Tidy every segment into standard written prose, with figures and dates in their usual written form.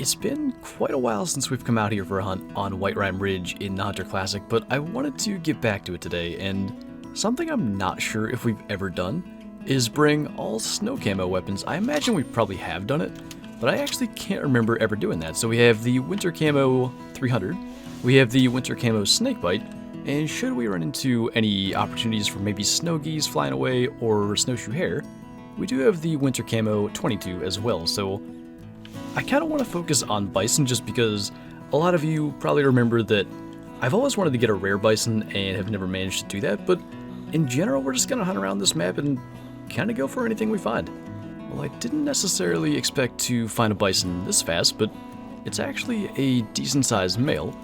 It's been quite a while since we've come out here for a hunt on Whiterime Ridge in the Hunter Classic, but I wanted to get back to it today, and something I'm not sure if we've ever done is bring all snow camo weapons. I imagine we probably have done it, but I actually can't remember ever doing that. So we have the Winter Camo 300, we have the Winter Camo Snakebite, and should we run into any opportunities for maybe snow geese flying away or snowshoe hare, we do have the Winter Camo 22 as well. So I kind of want to focus on Bison just because a lot of you probably remember that I've always wanted to get a rare Bison and have never managed to do that, but in general we're just going to hunt around this map and kind of go for anything we find. Well, I didn't necessarily expect to find a Bison this fast, but it's actually a decent sized male.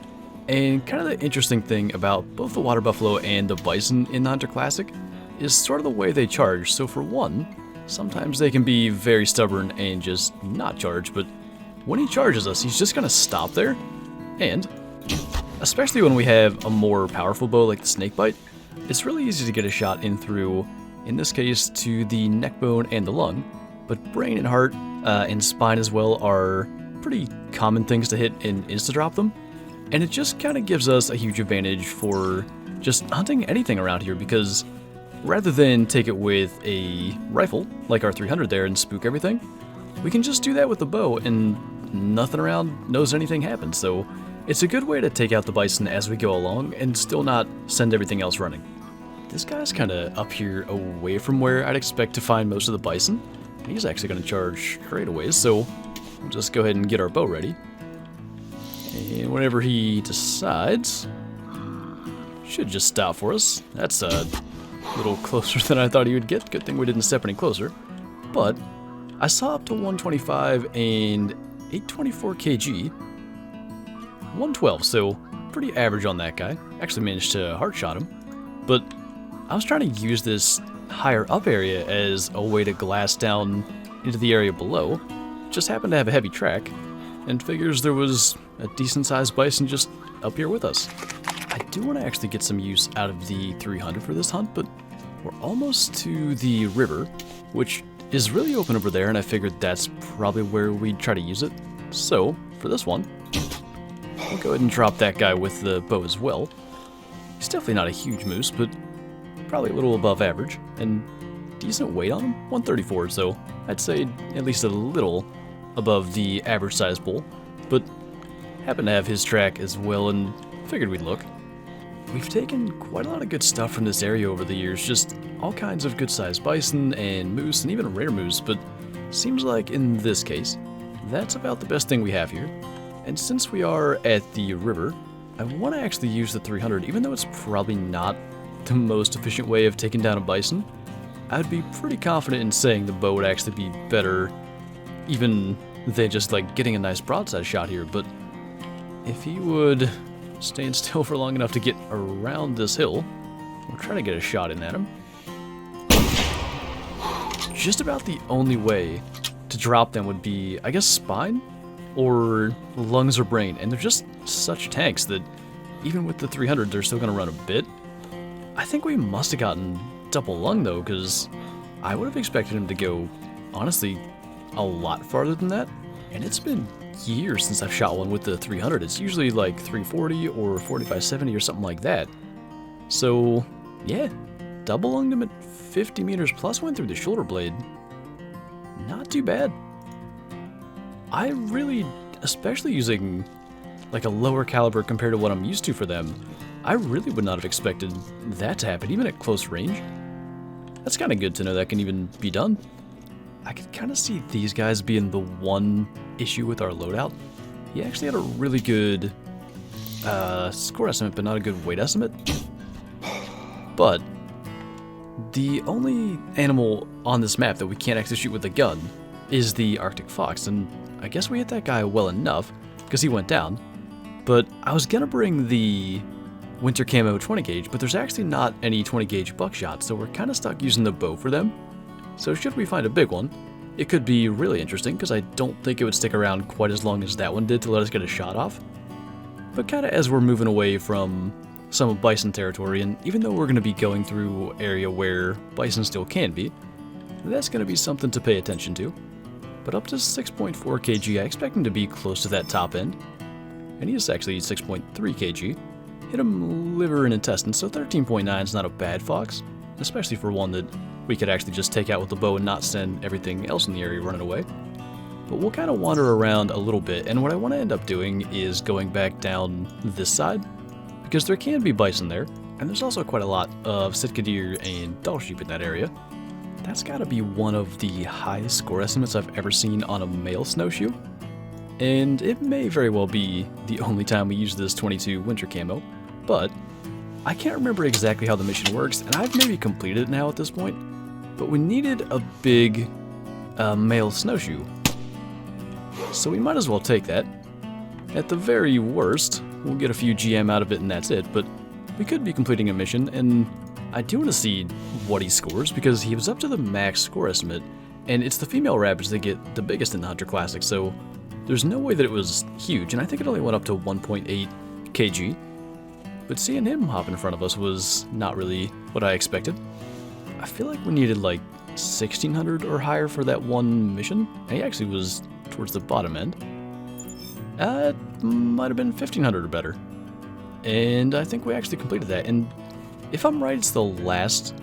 And kind of the interesting thing about both the Water Buffalo and the Bison in the Hunter Classic is sort of the way they charge. So for one, sometimes they can be very stubborn and just not charge, but when he charges us, he's just gonna stop there. And especially when we have a more powerful bow like the Snakebite, it's really easy to get a shot in through, in this case, to the neck bone and the lung. But brain and heart and spine as well are pretty common things to hit and insta-drop them. And it just kind of gives us a huge advantage for just hunting anything around here, because rather than take it with a rifle, like our 300 there, and spook everything, we can just do that with the bow and nothing around knows anything happened. So it's a good way to take out the Bison as we go along and still not send everything else running. This guy's kind of up here away from where I'd expect to find most of the Bison. He's actually going to charge straight away, so we'll just go ahead and get our bow ready. And whenever he decides, should just stop for us. That's a little closer than I thought he would get. Good thing we didn't step any closer. But I saw up to 125 and 824 kg. 112, so pretty average on that guy. Actually managed to heart shot him. But I was trying to use this higher up area as a way to glass down into the area below. Just happened to have a heavy track, and figures there was a decent sized Bison just up here with us. I do want to actually get some use out of the 300 for this hunt, but we're almost to the river, which is really open over there, and I figured that's probably where we'd try to use it. So, for this one, we'll go ahead and drop that guy with the bow as well. He's definitely not a huge moose, but probably a little above average, and decent weight on him, 134, so I'd say at least a little above the average size bull, but happen to have his track as well and figured we'd look. We've taken quite a lot of good stuff from this area over the years, just all kinds of good sized Bison and moose and even rare moose, but seems like in this case, that's about the best thing we have here. And since we are at the river, I want to actually use the 300, even though it's probably not the most efficient way of taking down a Bison. I'd be pretty confident in saying the bow would actually be better even than just like getting a nice broadside shot here, but if he would stand still for long enough to get around this hill, we'll try to get a shot in at him. Just about the only way to drop them would be, I guess, spine or lungs or brain, and they're just such tanks that even with the 300 they're still going to run a bit. I think we must have gotten double lung though, because I would have expected him to go, honestly, a lot farther than that, and it's been years since I've shot one with the 300. It's usually like 340 or 4570 or something like that. So yeah, double lunged him at 50 meters plus, went through the shoulder blade. Not too bad. I really, especially using like a lower caliber compared to what I'm used to for them, I really would not have expected that to happen, even at close range. That's kind of good to know that can even be done. I could kind of see these guys being the one issue with our loadout. He actually had a really good score estimate, but not a good weight estimate. But the only animal on this map that we can't actually shoot with a gun is the Arctic fox, and I guess we hit that guy well enough because he went down. But I was gonna bring the Winter Camo 20 gauge, but there's actually not any 20 gauge buckshot, so we're kind of stuck using the bow for them. So should we find a big one, it could be really interesting, because I don't think it would stick around quite as long as that one did to let us get a shot off. But kind of as we're moving away from some of Bison territory, and even though we're going to be going through area where Bison still can be, that's going to be something to pay attention to. but up to 6.4 kg. I expect him to be close to that top end. And he is actually 6.3 kg. Hit him liver and intestines, so 13.9 is not a bad fox, especially for one that we could actually just take out with the bow and not send everything else in the area running away. But we'll kind of wander around a little bit, and what I want to end up doing is going back down this side, because there can be bison there, and there's also quite a lot of Sitka deer and Dall sheep in that area. That's got to be one of the highest score estimates I've ever seen on a male snowshoe, and it may very well be the only time we use this 22 winter camo, but I can't remember exactly how the mission works, and I've maybe completed it now at this point, but we needed a big male snowshoe. So we might as well take that. At the very worst, we'll get a few GM out of it and that's it, but we could be completing a mission, and I do want to see what he scores, because he was up to the max score estimate, and it's the female rabbits that get the biggest in the Hunter Classic, so there's no way that it was huge, and I think it only went up to 1.8 kg. But seeing him hop in front of us was not really what I expected. I feel like we needed like 1600 or higher for that one mission, and he actually was towards the bottom end. It might have been 1500 or better. And I think we actually completed that, and if I'm right, it's the last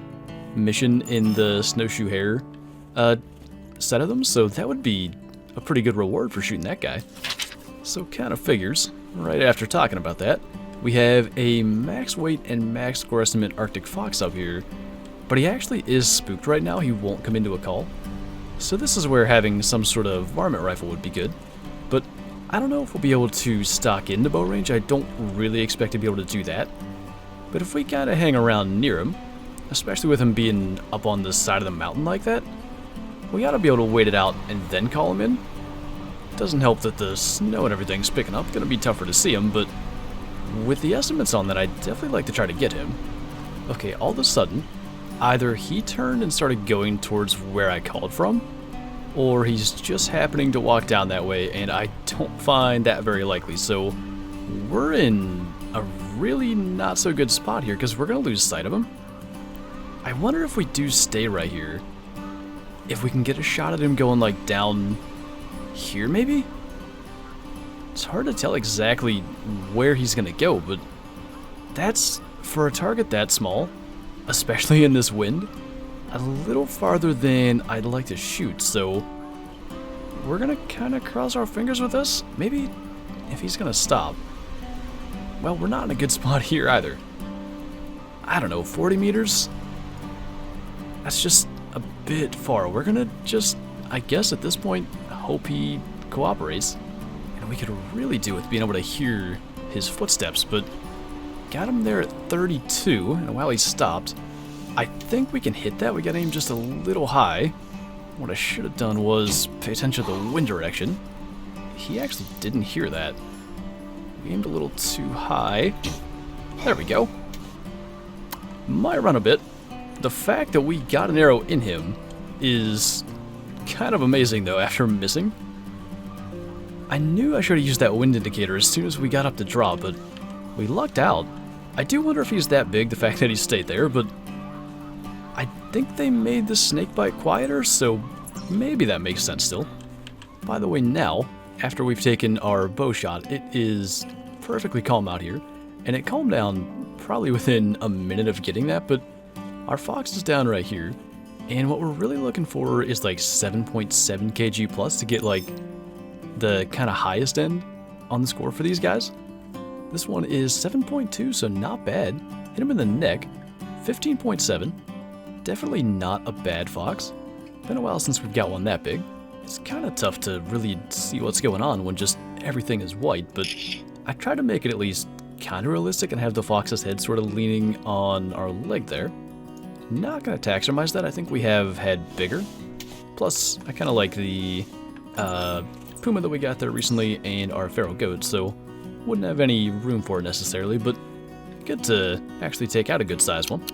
mission in the Snowshoe Hare set of them, so that would be a pretty good reward for shooting that guy. So kind of figures, right after talking about that, we have a max weight and max score estimate Arctic Fox up here, but he actually is spooked right now. He won't come into a call. So this is where having some sort of varmint rifle would be good, but I don't know if we'll be able to stock into bow range. I don't really expect to be able to do that, but if we kind of hang around near him, especially with him being up on the side of the mountain like that, we ought to be able to wait it out and then call him in. It doesn't help that the snow and everything's picking up. It's going to be tougher to see him, but with the estimates on that, I'd definitely like to try to get him. Okay, all of a sudden, either he turned and started going towards where I called from, or he's just happening to walk down that way, and I don't find that very likely. So we're in a really not so good spot here, because we're going to lose sight of him. I wonder if we do stay right here, if we can get a shot at him going like down here maybe? It's hard to tell exactly where he's going to go, but that's, for a target that small, especially in this wind, a little farther than I'd like to shoot, so we're gonna kind of cross our fingers with this. Maybe if he's gonna stop. Well, we're not in a good spot here either. I don't know, 40 meters? That's just a bit far. We're gonna just, I guess at this point, hope he cooperates. And we could really do with being able to hear his footsteps, but got him there at 32, and while he stopped, I think we can hit that. We got to aim just a little high. What I should have done was pay attention to the wind direction. He actually didn't hear that. We aimed a little too high. There we go. Might run a bit. The fact that we got an arrow in him is kind of amazing, though, after missing. I knew I should have used that wind indicator as soon as we got up to draw, but we lucked out. I do wonder if he's that big, the fact that he stayed there, but I think they made the snakebite quieter, so maybe that makes sense still. By the way, now, after we've taken our bow shot, it is perfectly calm out here, and it calmed down probably within a minute of getting that, but our fox is down right here, and what we're really looking for is like 7.7 kg plus to get like the kind of highest end on the score for these guys. This one is 7.2, so not bad. Hit him in the neck, 15.7. Definitely not a bad fox. Been a while since we've got one that big. It's kind of tough to really see what's going on when just everything is white, but I try to make it at least kind of realistic and have the fox's head sort of leaning on our leg there. Not going to taxonomize that. I think we have had bigger. Plus, I kind of like the puma that we got there recently and our feral goat, so wouldn't have any room for it necessarily, but good to actually take out a good sized one.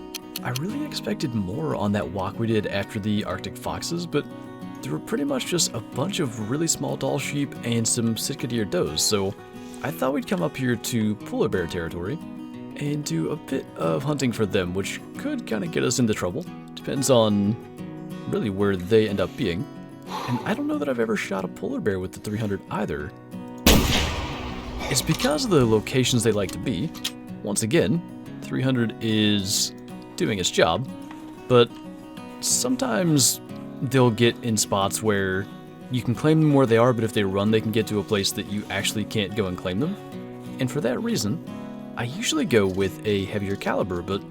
I really expected more on that walk we did after the Arctic foxes, but there were pretty much just a bunch of really small Dall sheep and some Sitka deer does, so I thought we'd come up here to polar bear territory and do a bit of hunting for them, which could kind of get us into trouble. Depends on really where they end up being. And I don't know that I've ever shot a polar bear with the 300 either. It's because of the locations they like to be. Once again, 300 is doing its job, but sometimes they'll get in spots where you can claim them where they are, but if they run, they can get to a place that you actually can't go and claim them. And for that reason, I usually go with a heavier caliber, but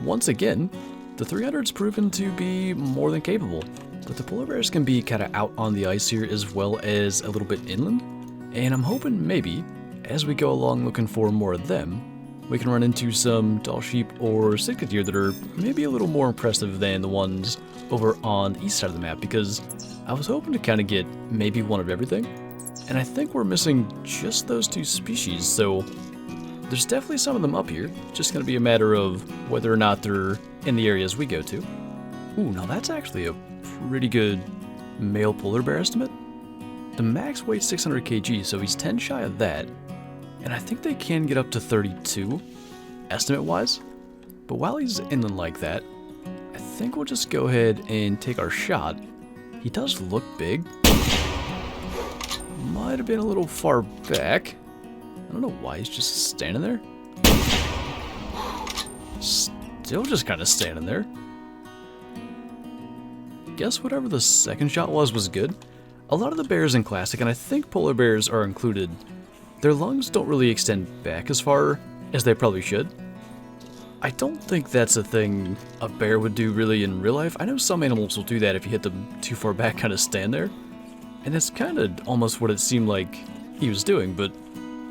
once again, the 300's proven to be more than capable. But the polar bears can be kind of out on the ice here as well as a little bit inland, and I'm hoping maybe, as we go along looking for more of them, we can run into some doll sheep or Sitka deer that are maybe a little more impressive than the ones over on the east side of the map, because I was hoping to kind of get maybe one of everything, and I think we're missing just those two species, so there's definitely some of them up here. Just going to be a matter of whether or not they're in the areas we go to. Ooh, now that's actually a pretty good male polar bear estimate. The max weight's 600 kg, so he's 10 shy of that. And I think they can get up to 32, estimate-wise. But while he's inland like that, I think we'll just go ahead and take our shot. He does look big. Might have been a little far back. I don't know why he's just standing there. Still just kind of standing there. Guess whatever the second shot was good. A lot of the bears in Classic, and I think polar bears are included, their lungs don't really extend back as far as they probably should. I don't think that's a thing a bear would do really in real life. I know some animals will do that if you hit them too far back, kind of stand there. And that's kind of almost what it seemed like he was doing, but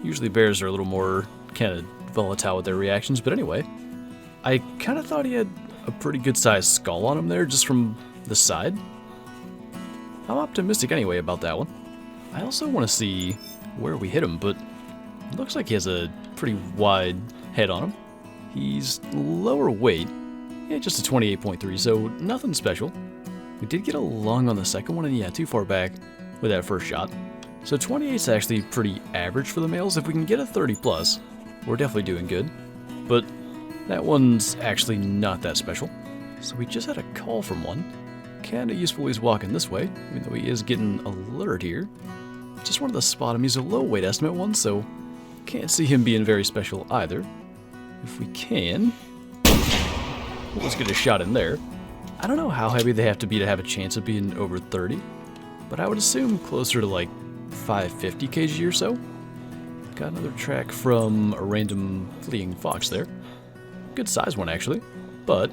usually bears are a little more kind of volatile with their reactions. But anyway, I kind of thought he had a pretty good sized skull on him there just from the side. I'm optimistic anyway about that one. I also want to see where we hit him, but it looks like he has a pretty wide head on him. He's lower weight, yeah, just a 28.3, so nothing special. We did get a lung on the second one, and yeah, too far back with that first shot. So 28's actually pretty average for the males. If we can get a 30 plus, we're definitely doing good. But that one's actually not that special. So we just had a call from one. Kinda useful he's walking this way, even though he is getting alert here. Just wanted to spot him. He's a low weight estimate one, so can't see him being very special either. If we can, let's get a shot in there. I don't know how heavy they have to be to have a chance of being over 30, but I would assume closer to like 550 kg or so. Got another track from a random fleeing fox there. Good size one actually, but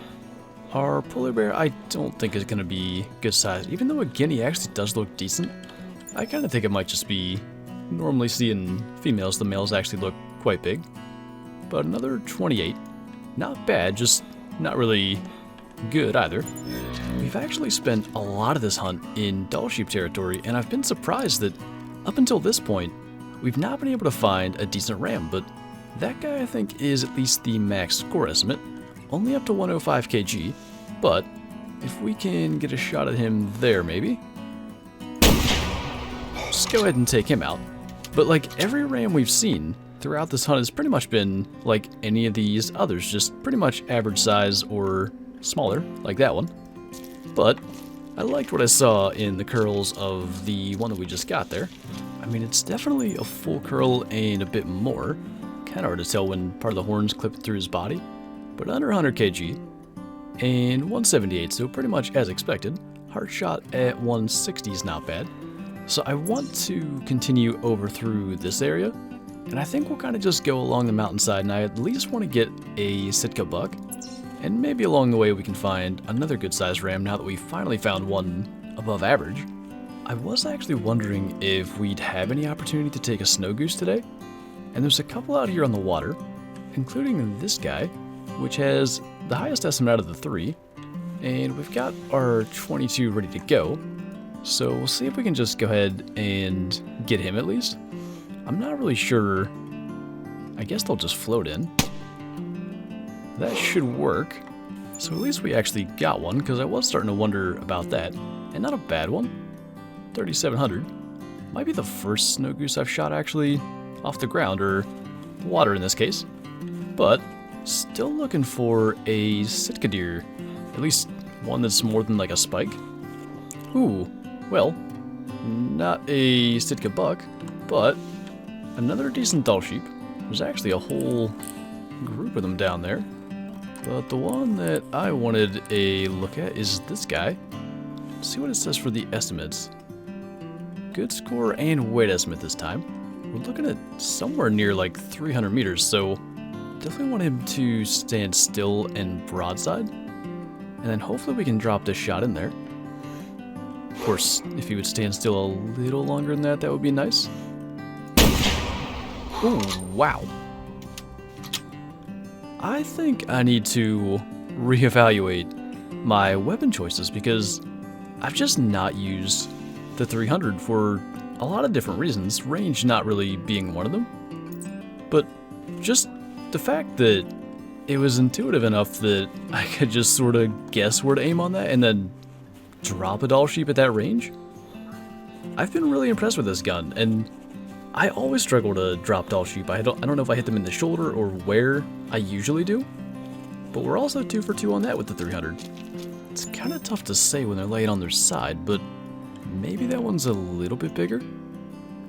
our polar bear I don't think is going to be good size, even though again he actually does look decent. I kind of think it might just be normally seeing females, the males actually look quite big. But another 28, not bad, just not really good either. We've actually spent a lot of this hunt in doll sheep territory, and I've been surprised that up until this point, we've not been able to find a decent ram, but that guy I think is at least the max score estimate, only up to 105 kg, but if we can get a shot at him there maybe, just go ahead and take him out. But like every ram we've seen throughout this hunt has pretty much been like any of these others, just pretty much average size or smaller, like that one. But I liked what I saw in the curls of the one that we just got there. I mean, it's definitely a full curl and a bit more. Kind of hard to tell when part of the horns clipped through his body, but under 100 kg and 178, so pretty much as expected. Heart shot at 160 is not bad. So I want to continue over through this area, and I think we'll kind of just go along the mountainside, and I at least want to get a Sitka buck, and maybe along the way we can find another good sized ram now that we finally found one above average. I was actually wondering if we'd have any opportunity to take a snow goose today, and there's a couple out here on the water, including this guy, which has the highest estimate out of the three, and we've got our 22 ready to go. So we'll see if we can just go ahead and get him at least. I'm not really sure. I guess they'll just float in. That should work. So at least we actually got one, because I was starting to wonder about that. And not a bad one. 3,700. Might be the first snow goose I've shot actually off the ground, or water in this case. But still looking for a Sitka deer. At least one that's more than like a spike. Ooh. Well, Not a Sitka buck, but another decent Dall sheep. There's actually a whole group of them down there. But the one that I wanted a look at is this guy. Let's see what it says for the estimates. Good score and weight estimate this time. We're looking at somewhere near like 300 meters, so definitely want him to stand still and broadside. And then hopefully we can drop this shot in there. Of course, if he would stand still a little longer than that, that would be nice. Oh, wow. I think I need to reevaluate my weapon choices because I've just not used the 300 for a lot of different reasons, range not really being one of them. But just the fact that it was intuitive enough that I could just sort of guess where to aim on that and then drop a Dall sheep at that range. I've been really impressed with this gun, and I always struggle to drop Dall sheep. I don't know if I hit them in the shoulder or where I usually do, but we're also 2 for 2 on that with the 300. It's kind of tough to say when they're laying on their side, but maybe that one's a little bit bigger.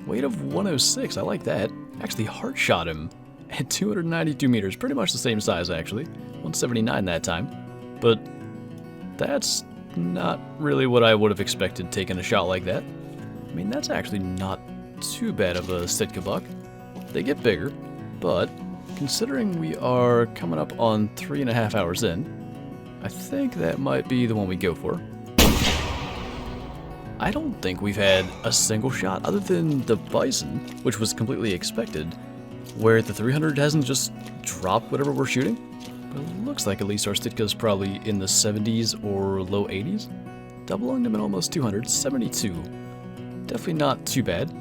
Weight of 106, I like that. Actually heart shot him at 292 meters, pretty much the same size actually. 179 that time, but that's not really what I would have expected taking a shot like that. I mean, that's actually not too bad of a Sitka buck. They get bigger, but considering we are coming up on 3.5 hours in, I think that might be the one we go for. I don't think we've had a single shot other than the Bison, which was completely expected, where the 300 hasn't just dropped whatever we're shooting. But it looks like at least our Sitka's probably in the 70s or low 80s. Doubling them at almost 200, 72. Definitely not too bad.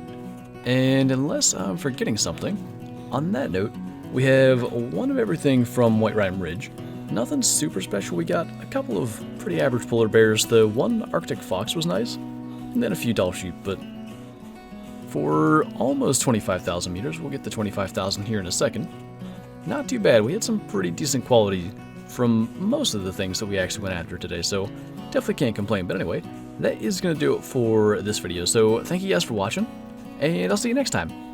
And unless I'm forgetting something, on that note, we have one of everything from Whiterime Ridge. Nothing super special. We got a couple of pretty average polar bears. The one Arctic fox was nice, and then a few Dall sheep, but for almost 25,000 meters, we'll get the 25,000 here in a second. Not too bad. We had some pretty decent quality from most of the things that we actually went after today, so definitely can't complain. But anyway, that is going to do it for this video. So thank you guys for watching, and I'll see you next time.